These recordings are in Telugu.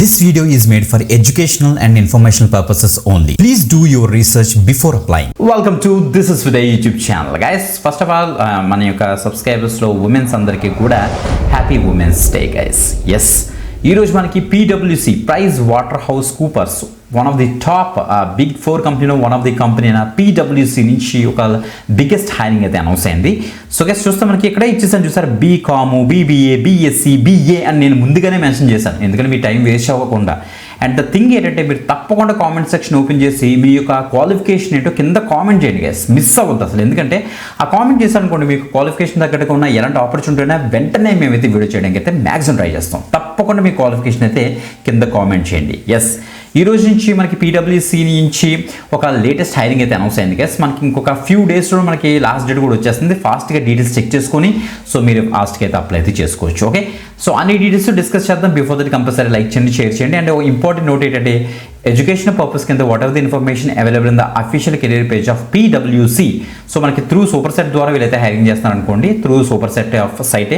This video is made for educational and informational purposes only. Please do your research before applying. Welcome to This is Vidya YouTube channel. Guys, first of all, మన యొక్క సబ్స్క్రైబర్స్ లో ఉమెన్స్ అందరికీ కూడా happy women's day guys. Yes, ఈరోజు మనకి PwC PricewaterhouseCoopers one of the top big 4 కంపెనీలో వన్ ఆఫ్ ది కంపెనీ అయిన PwC నుంచి ఒక బిగ్గెస్ట్ హైరింగ్ అయితే అనౌన్స్ అయింది. సో గైస్ చూస్తే మనకి ఇక్కడ ఇచ్చేసాను చూసారు, BCom, BBA, BSc, BA అని నేను ముందుగానే మెన్షన్ చేశాను, ఎందుకంటే మీ టైం వేస్ట్ అవ్వకుండా. అండ్ ద థింగ్ ఏంటంటే మీరు తప్పకుండా కామెంట్ సెక్షన్ ఓపెన్ చేసి మీ యొక్క క్వాలిఫికేషన్ ఏంటో కింద కామెంట్ చేయండి గైస్, మిస్ అవ్వద్దు అసలు. ఎందుకంటే ఆ కామెంట్ చేశారనుకోండి, మీకు క్వాలిఫికేషన్ తగ్గట్టుగా ఉన్న ఎలాంటి ఆపర్చునిటీ అయినా వెంటనే మేమైతే వీడియో చేయడానికి అయితే మ్యాక్సిమం ట్రై చేస్తాం. తప్పకుండా మీ క్వాలిఫికేషన్ అయితే కింద కామెంట్ చేయండి. ఎస్, ఈ రోజు నుంచి మనకి PwC నుంచి ఒక లేటెస్ట్ హైరింగ్ అయితే అనౌన్స్ అయింది గైస్. మనకి ఇంకొక ఫ్యూ డేస్లో మనకి లాస్ట్ డేట్ కూడా వచ్చేస్తుంది. ఫాస్ట్గా డీటెయిల్స్ చెక్ చేసుకొని సో మీరు ఫాస్ట్గా అయితే అప్లై అయితే చేసుకోవచ్చు. ఓకే, సో అన్ని డీటెయిల్స్ డిస్కస్ చేద్దాం. బిఫోర్ దట్ కంపల్సరీ లైక్ చేయండి, షేర్ చేయండి. అండ్ ఇంపార్టెంట్ నోట్ ఏంటంటే, ఎడ్యుకేషన్ పర్పస్ కింద whatever the information available in the official career page of PwC. So మనకి త్రూ సూపర్ సెట్ ద్వారా వీళ్ళైతే హైరింగ్ చేస్తున్నారు అనుకోండి, త్రూ సూపర్ సెట్ ఆఫ్ సైటే.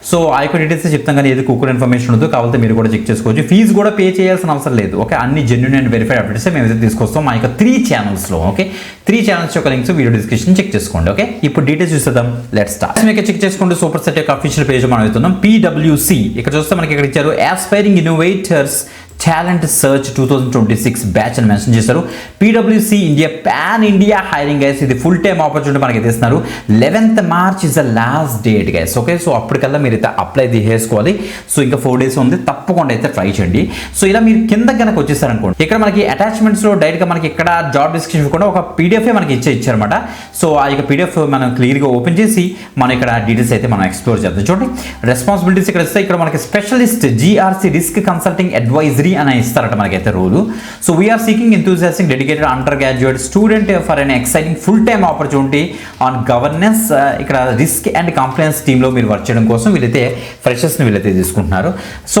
సో ఆ యొక్క డీటెయిల్స్ చెప్తాం, కానీ ఏది కుక్కర్ ఇన్ఫర్మేషన్ ఉండదు, కావాలంటే మీరు కూడా చెక్ చేసుకోవచ్చు. ఫీజు కూడా పే చేయాల్సిన అవసరం లేదు. ఓకే, అన్ని జెన్యూన్ అండ్ వెరిఫైడ్ అప్డేట్స్ మేమైతే తీసుకొస్తాం మా యొక్క 3 ఛానల్స్లో. ఓకే, 3 ఛానల్స్ యొక్క లింక్స్ వీడియో డిస్క్రిప్షన్ చెక్ చేసుకోండి. ఓకే, ఇప్పుడు డీటెయిల్స్ చూసేద్దాం. Let's start. మీకు చెక్ చేసుకోండి సూపర్ సెట్ యొక్క అఫీషియల్ పేజ్ మనం అవుతున్నాం. PwC ఇక్కడ చూస్తే మనకి ఇక్కడ ఇచ్చారు, aspiring innovators talent search 2026 batch అని మెన్షన్ చేశారు. PwC India pan India hiring guys. ఇది ఫుల్ టైమ్ ఆపర్చునిటీ మనకి ఇస్తున్నారు. 11th March is the last date guys. Okay, so అప్పటికల్లా మీరు అయితే అప్లై చేసుకోవాలి. సో ఇంకా 4 days ఉంది, తప్పకుండా అయితే ట్రై చేయండి. సో ఇలా మీరు కింద కనుక వచ్చేసారనుకోండి, ఇక్కడ మనకి అటాచ్మెంట్స్లో డైరెక్ట్గా మనకి ఇక్కడ జాబ్ డిస్క్రిప్షన్ కూడా ఒక PDF మనకి ఇచ్చారన్నమాట. సో ఆ యొక్క PDF మనం క్లియర్గా ఓపెన్ చేసి మనం ఇక్కడ డీటెయిల్స్ అయితే మనం ఎక్స్ప్లోర్ చేద్దాం. చూడండి, రెస్పాన్సిబిలిటీస్ ఇక్కడ ఇస్తే ఇక్కడ మనకి specialist GRC risk consulting advisory అని ఇస్తారట మనకైతే role. So we're seeking enthusiastic dedicated undergraduate student for an exciting full time opportunity on governance. ఇక్కడ రిస్క్ అండ్ కంప్లైన్స్ టీంలో మీరు వర్క్ చేయడం కోసం వీళ్ళైతే ఫ్రెషర్స్ని వీళ్ళైతే తీసుకుంటున్నారు. సో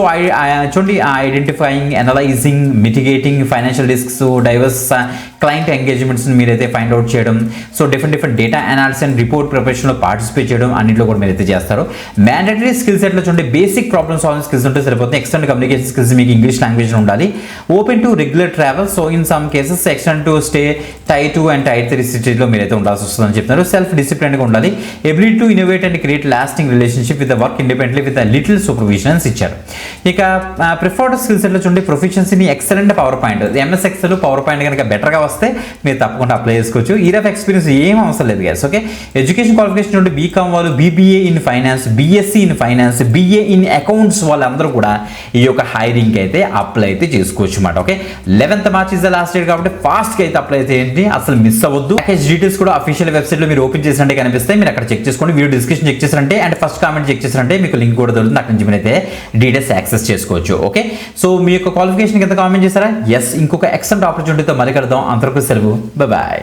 చూడండి, identifying, analysing, mitigating financial risks, diverse client ఎంగేజ్మెంట్స్ని మీరైతే ఫైండ్ అవుట్ చేయడం, so different data analysis and report ప్రిపరేషన్లో పార్టిసిపేట్ చేయడం, అన్నింటిలో కూడా మీరైతే చేస్తారు. మ్యాండేటరీ స్కిల్ సెట్లో చూడండి, బేసిక్ ప్రాబ్లమ్ సాల్వింగ్ స్కిల్స్ ఉంటే సరిపోతుంది. ఎక్స్టెండ్ కమ్యూనికేషన్ స్కిల్స్, మీకు ఇంగ్లీష్ లాంగ్వేజ్ ఉండాలి. Open to regular travel, so in some cases extend to stay Tier 2 and Tier 3 సిటీలో మీరైతే ఉండాల్సి వస్తుందని చెప్తున్నారు. సెల్ఫ్ డిసిప్లిన్గా ఉండాలి. Ability to innovate and create lasting relationship with the work independently with little supervisions ఇచ్చారు. ఇక ప్రిఫర్డ్ స్కిల్ సెట్లో చూడండి, ప్రొఫిషియన్సీని excellent PowerPoint, MS Excel PowerPoint కనుక బెటర్గా వస్తే మీరు తప్పకుండా అప్లై చేసుకోవచ్చు. ఇయర్ ఆఫ్ ఎక్స్పీరియన్స్ ఏం అవసరం లేదు గైస్. ఓకే, ఎడ్యుకేషన్ క్వాలిఫికేషన్ నుండి BCom వాళ్ళు, BBA in finance, BSc in finance, BA in accounts వాళ్ళందరూ కూడా ఈ యొక్క హైరింగ్ అయితే అప్లై అయితే చేసుకోవచ్చు అన్నమాట. Okay, 11th March is the last date కాబట్టి ఫాస్ట్గా అయితే అప్లై అయితే ఏంటి అసలు మిస్ అవ్వద్దు. ప్యాకేజ్ డీటెయిల్స్ కూడా అఫీషియల్ వెబ్సైట్లో మీరు ఓపెన్ చేసినట్టే కనిపిస్తాయి, మీరు అక్కడ చెక్ చేసుకోండి. వీడియో డిస్క్రిప్షన్ చెక్ చేసారంటే అండ్ ఫస్ట్ కామెంట్ చెక్ చేసారంటే మీకు లింక్ కూడా దొరుకుతుంది, అక్కడ నుంచి మీరు అయితే డీటెయిల్స్ యాక్సెస్ చేసుకోవచ్చు. ఓకే, సో మీ యొక్క క్వాలిఫికేషన్ కింద కామెంట్ చేశారా? ఎస్, ఇంకొక ఎక్సలెంట్ ఆపర్చునిటీతో మళ్ళీ కలుద్దాం. అంతవరకు సెలవు, బాయ్.